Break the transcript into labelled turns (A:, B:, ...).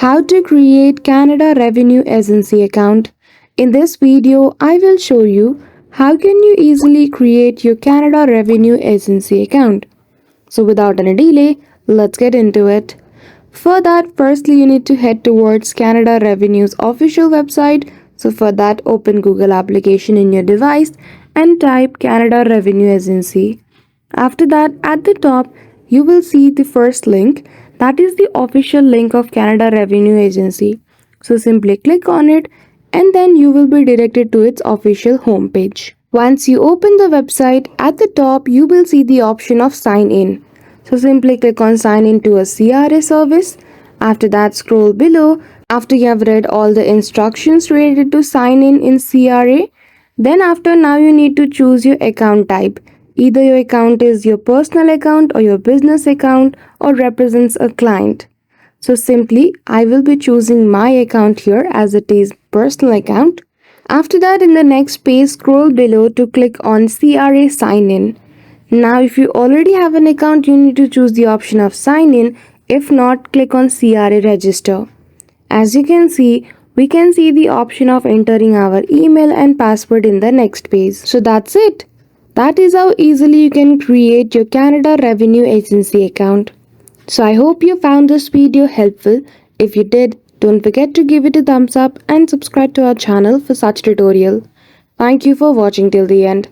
A: How to create Canada Revenue Agency account. In this video, I will show you how can you easily create your Canada Revenue Agency account. So without any delay, let's get into it. For that, firstly you need to head towards Canada Revenue's official website. So for that, open Google application in your device and type Canada Revenue Agency. After that, at the top, you will see the first link, that is the official link of Canada Revenue Agency. So simply click on it and then you will be directed to its official homepage. Once you open the website, at the top you will see the option of sign in. So simply click on sign in to a CRA service. After that, scroll below. After you have read all the instructions related to sign in CRA, then after now you need to choose your account type. Either your account is your personal account or your business account or represents a client. So simply I will be choosing my account here as it is personal account. After that, in the next page, scroll below to click on CRA sign in. Now if you already have an account, you need to choose the option of sign in. If not, click on CRA register. As you can see, we can see the option of entering our email and password in the next page. So that's it. That is how easily you can create your Canada Revenue Agency account. So I hope you found this video helpful. If you did, don't forget to give it a thumbs up and subscribe to our channel for such tutorial. Thank you for watching till the end.